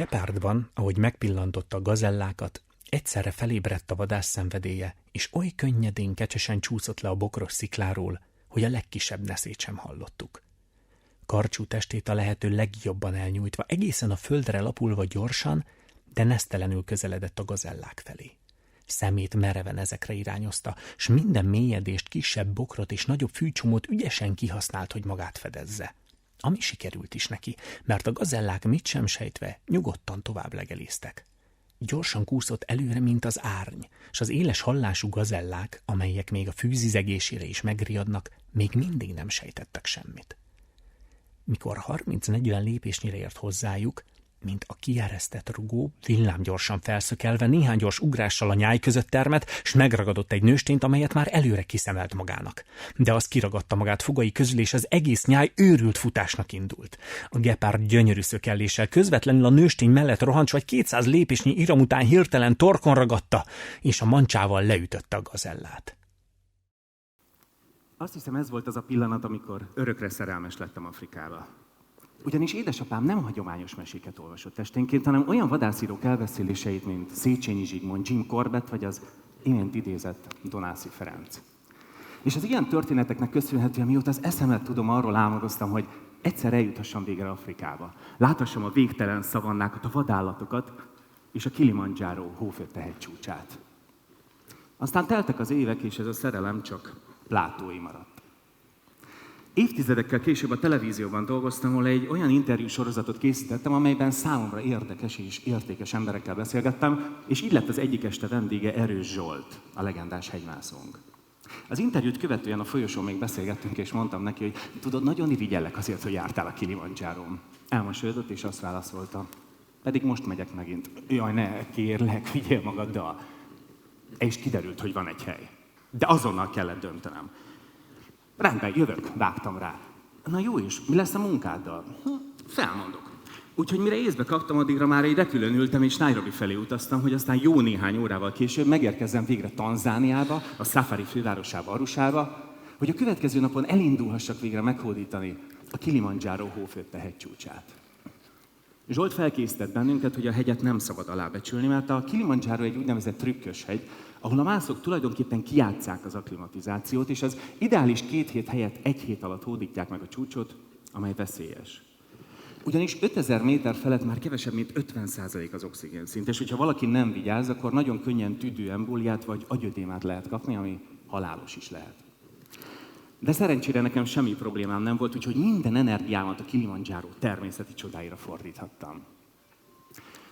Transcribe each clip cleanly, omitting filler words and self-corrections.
Gepárdban, ahogy megpillantotta a gazellákat, egyszerre felébredt a vadász szenvedélye, és oly könnyedén, kecsesen csúszott le a bokros szikláról, hogy a legkisebb neszét sem hallottuk. Karcsú testét a lehető legjobban elnyújtva, egészen a földre lapulva gyorsan, de nesztelenül közeledett a gazellák felé. Szemét mereven ezekre irányozta, s minden mélyedést, kisebb bokrot és nagyobb fűcsomót ügyesen kihasznált, hogy magát fedezze. Ami sikerült is neki, mert a gazellák mit sem sejtve nyugodtan tovább legeléstek. Gyorsan kúszott előre, mint az árny, s az éles hallású gazellák, amelyek még a fűzizegésére is megriadnak, még mindig nem sejtettek semmit. Mikor 30-40 lépésnyire ért hozzájuk, mint a kieresztett rugó, villámgyorsan felszökelve néhány gyors ugrással a nyáj között termett, s megragadott egy nőstényt, amelyet már előre kiszemelt magának. De az kiragadta magát fogai közül, és az egész nyáj őrült futásnak indult. A gepárd gyönyörű szökelléssel közvetlenül a nőstény mellett rohant, s vagy 200 lépésnyi iram után hirtelen torkon ragadta, és a mancsával leütötte a gazellát. Azt hiszem, ez volt az a pillanat, amikor örökre szerelmes lettem Afrikába. Ugyanis édesapám nem hagyományos meséket olvasott esténként, hanem olyan vadászírók elbeszéléseit, mint Széchenyi Zsigmond, Jim Corbett, vagy az imént idézett Donászi Ferenc. És az ilyen történeteknek köszönhetően, mióta az eszemet tudom, arról álmodoztam, hogy egyszer eljuthassam végre Afrikába. Láthassam a végtelen szavannákat, a vadállatokat, és a Kilimandzsáró hófötte hegycsúcsát. Aztán teltek az évek, és ez a szerelem csak plátói maradt. Évtizedekkel később a televízióban dolgoztam, ahol egy olyan interjúsorozatot készítettem, amelyben számomra érdekes és értékes emberekkel beszélgettem, és így lett az egyik este vendége Erős Zsolt, a legendás hegymászónk. Az interjút követően a folyosón még beszélgettünk, és mondtam neki, hogy tudod, nagyon irigyellek azért, hogy jártál a Kilimandzsárón. Elmosolyodott, és azt válaszolta, pedig most megyek megint. Jaj, ne, kérlek, vigyél magaddal. És kiderült, hogy van egy hely. De azonnal kellett döntenem. Rendben, jövök, vágtam rá. Na jó is, mi lesz a munkáddal? Felmondok. Úgyhogy mire észbe kaptam, addigra már egy repülőn ültem, és Nairobi felé utaztam, hogy aztán jó néhány órával később megérkezzem végre Tanzániába, a Szafari fővárosába, Arusába, hogy a következő napon elindulhassak végre meghódítani a Kilimandzsáró hófötte hegycsúcsát. Zsolt felkészített bennünket, hogy a hegyet nem szabad alábecsülni, mert a Kilimandzsáró egy úgynevezett trükkös hegy, ahol a mászók tulajdonképpen kijátsszák az akklimatizációt, és az ideális 2 hét helyett 1 hét alatt hódítják meg a csúcsot, amely veszélyes. Ugyanis 5000 méter felett már kevesebb, mint 50% az oxigénszint, és hogyha valaki nem vigyáz, akkor nagyon könnyen tüdőembóliát vagy agyödémát lehet kapni, ami halálos is lehet. De szerencsére nekem semmi problémám nem volt, úgyhogy minden energiámat a Kilimandzsáró természeti csodáira fordíthattam.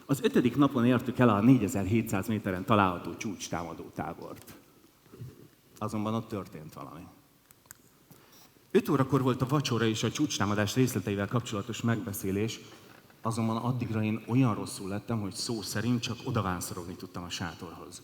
Az 5. napon értük el a 4700 méteren található csúcstámadó tábort. Azonban ott történt valami. 5 órakor volt a vacsora és a csúcstámadás részleteivel kapcsolatos megbeszélés, azonban addigra én olyan rosszul lettem, hogy szó szerint csak odavánszorogni tudtam a sátorhoz.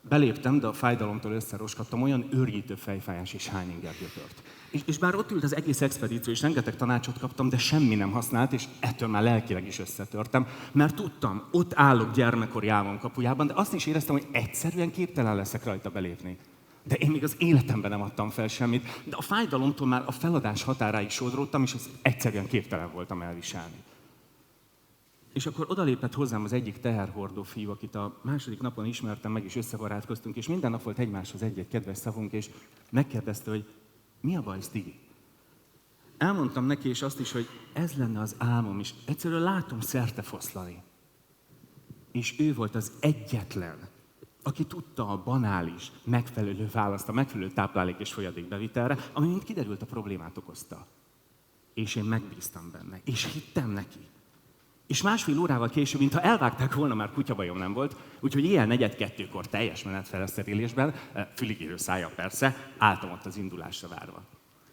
Beléptem, de a fájdalomtól összeroskadtam, olyan őrjítő fejfájás és hányinger gyötört. És bár ott ült az egész expedíció, és rengeteg tanácsot kaptam, de semmi nem használt, és ettől már lelkileg is összetörtem, mert tudtam, ott állok gyermekkori álmom kapujában, de azt is éreztem, hogy egyszerűen képtelen leszek rajta belépni. De én még az életemben nem adtam fel semmit, de a fájdalomtól már a feladás határáig sodródtam, és az egyszerűen képtelen voltam elviselni. És akkor odalépett hozzám az egyik teherhordó fiú, akit a 2. napon ismertem meg, és összebarátkoztunk, és minden nap volt egymáshoz egy-egy kedves szavunk, és megkérdezte, hogy mi a baj, Stigi? Elmondtam neki, és azt is, hogy ez lenne az álmom, és egyszerűen látom szerte foszlani. És ő volt az egyetlen, aki tudta a banális, megfelelő választ, a megfelelő táplálék és folyadék bevitelre, ami mint kiderült a problémát okozta. És én megbíztam benne, és hittem neki. És 1,5 órával később, mintha elvágták volna, már kutyabajom nem volt, úgyhogy éjjel 1:45-kor teljes menetfelszerelésben, füligérő szája persze, álltam ott az indulásra várva.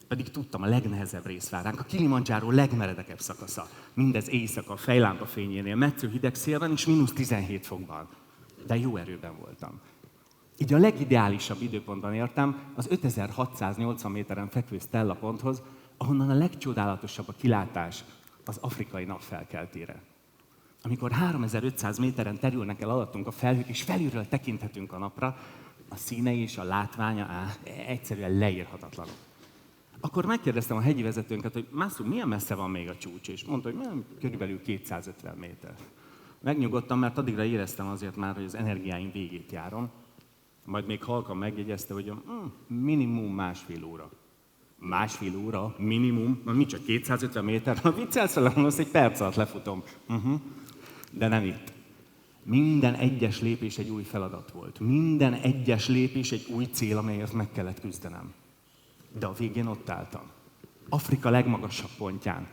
Pedig tudtam, a legnehezebb rész vár ránk, a Kilimandzsáró legmeredekebb szakasza. Mindez éjszaka, a fejlámpa fényénél, metsző hideg szélben és -17 fokban. De jó erőben voltam. Így a legideálisabb időpontban értem az 5680 méteren fekvő Stella ponthoz, ahonnan a legcsodálatosabb a kilátás az afrikai napfelkeltére. Amikor 3500 méteren terülnek el alattunk a felhők, és felülről tekinthetünk a napra, a színei és a látványa egyszerűen leírhatatlanok. Akkor megkérdeztem a hegyi vezetőnket, hogy Mászló, milyen messze van még a csúcs? És mondta, hogy körülbelül 250 méter. Megnyugodtam, mert addigra éreztem azért már, hogy az energiáim végét járom. Majd még halkan megjegyezte, hogy minimum másfél óra. Másfél óra? Minimum? Mi csak 250 méter? Ha viccelsz velem, azt egy perc alatt lefutom. De nem itt. Minden egyes lépés egy új feladat volt. Minden egyes lépés egy új cél, amelyért meg kellett küzdenem. De a végén ott álltam. Afrika legmagasabb pontján.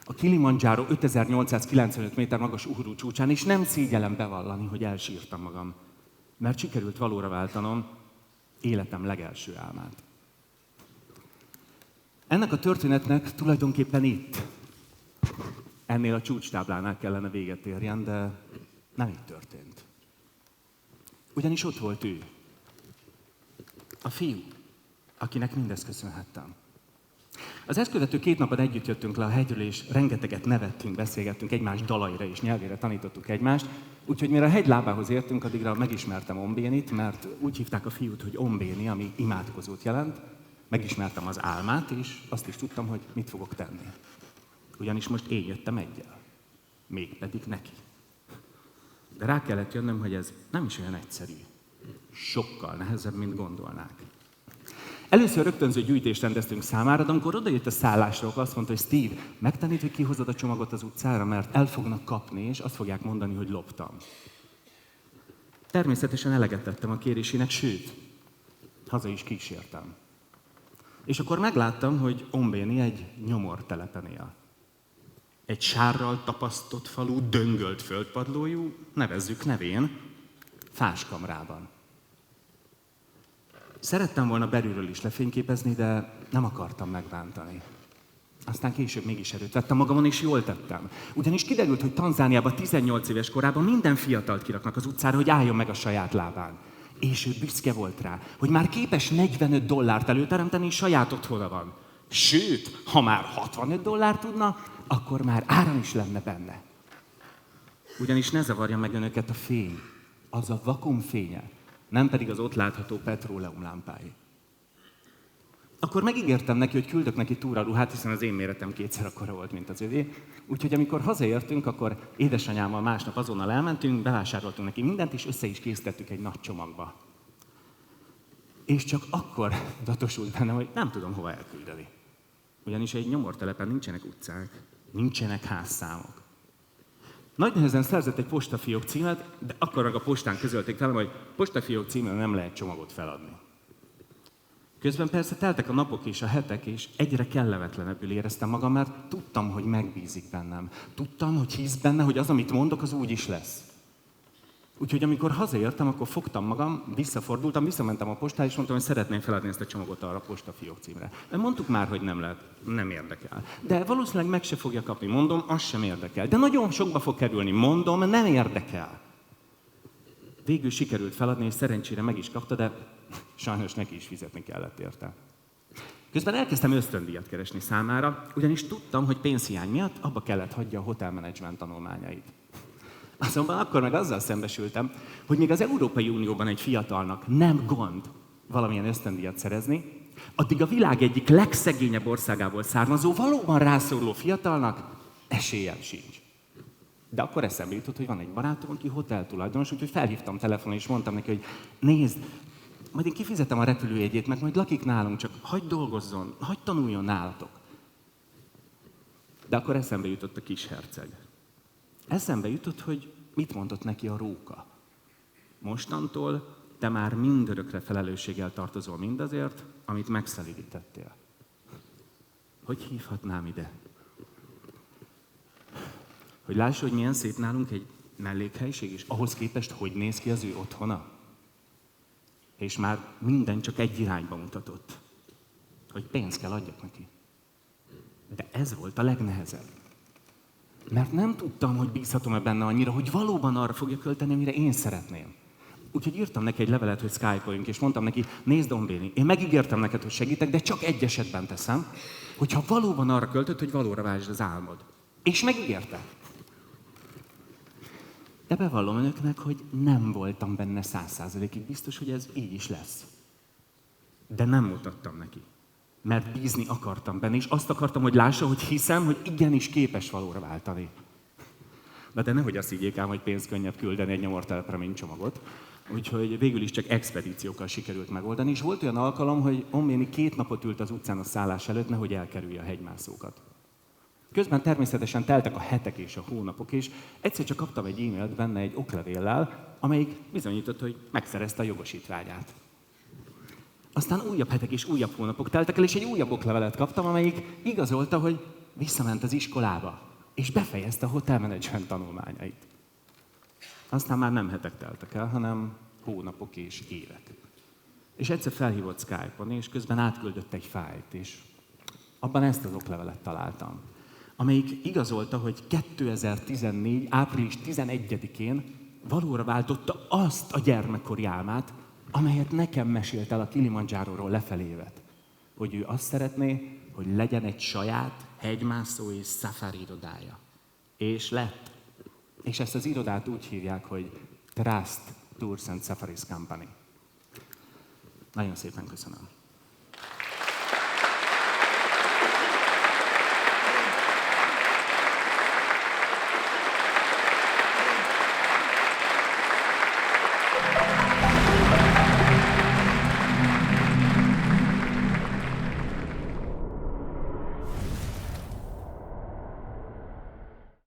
A Kilimanjaro 5895 méter magas Uhuru csúcsán, és nem szégyellem bevallani, hogy elsírtam magam. Mert sikerült valóra váltanom életem legelső álmát. Ennek a történetnek tulajdonképpen itt, ennél a csúcstáblánál kellene véget érjen, de nem így történt. Ugyanis ott volt ő, a fiú, akinek mindezt köszönhettem. Az ezt követő 2 napot együtt jöttünk le a hegyről, és rengeteget nevettünk, beszélgettünk egymás dalaira és nyelvére tanítottuk egymást. Úgyhogy mire a hegy lábához értünk, addigra megismertem Ombénit, mert úgy hívták a fiút, hogy Ombéni, ami imádkozót jelent. Megismertem az álmát, és azt is tudtam, hogy mit fogok tenni. Ugyanis most én jöttem egyel. Mégpedig neki. De rá kellett jönnöm, hogy ez nem is olyan egyszerű. Sokkal nehezebb, mint gondolnák. Először rögtönző gyűjtést rendeztünk számára, de amikor odajött a szállásról, azt mondta, hogy Steve, megtanít, hogy kihozod a csomagot az utcára, mert el fognak kapni, és azt fogják mondani, hogy loptam. Természetesen eleget tettem a kérésének, sőt, haza is kísértem. És akkor megláttam, hogy Ombéni egy nyomortelepen él. Egy sárral tapasztott falu, döngölt földpadlójú, nevezzük nevén, fáskamrában. Szerettem volna belülről is lefényképezni, de nem akartam megbántani. Aztán később mégis erőt vettem magamon, és jól tettem. Ugyanis kiderült, hogy Tanzániában 18 éves korában minden fiatalt kiraknak az utcára, hogy álljon meg a saját lábán. És ő büszke volt rá, hogy már képes $45 előteremteni, és saját otthona van. Sőt, ha már $65 tudna, akkor már áram is lenne benne. Ugyanis ne zavarja meg önöket a fény, az a vakuumfénye, nem pedig az ott látható petróleumlámpái. Akkor megígértem neki, hogy küldök neki túraruhát, hiszen az én méretem 2-szer akkora volt, mint az övé. Úgyhogy amikor hazaértünk, akkor édesanyámmal másnap azonnal elmentünk, bevásároltunk neki mindent, és össze is készítettük egy nagy csomagba. És csak akkor datosult bennem, hogy nem tudom hova elküldeni. Ugyanis egy nyomortelepen nincsenek utcák, nincsenek házszámok. Nagy nehezen szerzett egy postafiók címet, de akkor meg a postán közölték velem, hogy postafiók címen nem lehet csomagot feladni. Közben persze teltek a napok és a hetek, és egyre kellemetlenebbül éreztem magam, mert tudtam, hogy megbízik bennem. Tudtam, hogy hisz benne, hogy az, amit mondok, az úgy is lesz. Úgyhogy amikor hazaértem, akkor fogtam magam, visszafordultam, visszamentem a postára, és mondtam, hogy szeretném feladni ezt a csomagot arra a postafiók címre. Mondtuk már, hogy nem lehet, nem érdekel. De valószínűleg meg se fogja kapni, mondom, az sem érdekel. De nagyon sokba fog kerülni, mondom, nem érdekel. Végül sikerült feladni, és szerencsére meg is kapta, de sajnos neki is fizetni kellett érte. Közben elkezdtem ösztöndíjat keresni számára, ugyanis tudtam, hogy pénzhiány miatt abba kellett hagyja a hotelmenedzsment tanulmányait. Azonban akkor meg azzal szembesültem, hogy még az Európai Unióban egy fiatalnak nem gond valamilyen ösztöndíjat szerezni, addig a világ egyik legszegényebb országából származó, valóban rászoruló fiatalnak esélyem sincs. De akkor eszembe jutott, hogy van egy barátom, aki hoteltulajdonos, úgyhogy felhívtam telefonon, és mondtam neki, hogy nézd, majd én kifizetem a repülőjegyét, meg majd lakik nálunk, csak hagyd dolgozzon, hagyd tanuljon nálatok. De akkor eszembe jutott a kis herceg. Eszembe jutott, hogy mit mondott neki a róka. Mostantól te már mindörökre felelősséggel tartozol mindazért, amit megszelídítettél. Hogy hívhatnám ide? Hogy láss, hogy milyen szép nálunk egy mellékhelyiség, és ahhoz képest, hogy néz ki az ő otthona. És már minden csak egy irányba mutatott. Hogy pénzt kell adjak neki. De ez volt a legnehezebb. Mert nem tudtam, hogy bízhatom-e benne annyira, hogy valóban arra fogja költeni, amire én szeretném. Úgyhogy írtam neki egy levelet, hogy Skype-oljunk, és mondtam neki, nézd Ombéni, én megígértem neked, hogy segítek, de csak egy esetben teszem, hogyha valóban arra költött, hogy valóra váltsd az álmod. És megígérte. De bevallom önöknek, hogy nem voltam benne 100%-ig biztos, hogy ez így is lesz. De nem mutattam neki. Mert bízni akartam benne, és azt akartam, hogy lássa, hogy hiszem, hogy igenis képes valóra váltani. Na de nehogy azt higgyék ám, hogy pénzt könnyebb küldeni egy nyomortelepre, mint csomagot. Úgyhogy végül is csak expedíciókkal sikerült megoldani, és volt olyan alkalom, hogy Omméni 2 napot ült az utcán a szállás előtt, nehogy elkerülje a hegymászókat. Közben természetesen teltek a hetek és a hónapok, és egyszer csak kaptam egy e-mailt benne egy oklevéllel, amelyik bizonyított, hogy megszerezte a jogosítványát. Aztán újabb hetek és újabb hónapok teltek el, és egy újabb oklevelet kaptam, amelyik igazolta, hogy visszament az iskolába, és befejezte a hotel management tanulmányait. Aztán már nem hetek teltek el, hanem hónapok és évek. És egyszer felhívott Skype-on, és közben átküldött egy fájlt, és abban ezt az oklevelet találtam, amelyik igazolta, hogy 2014. április 11-én valóra váltotta azt a gyermekkori álmát, amelyet nekem mesélt el a Kilimanjáróról lefelévet. Hogy ő azt szeretné, hogy legyen egy saját hegymászó és szafari irodája. És lett. És ezt az irodát úgy hívják, hogy Trust Tours and Safaris Company. Nagyon szépen köszönöm.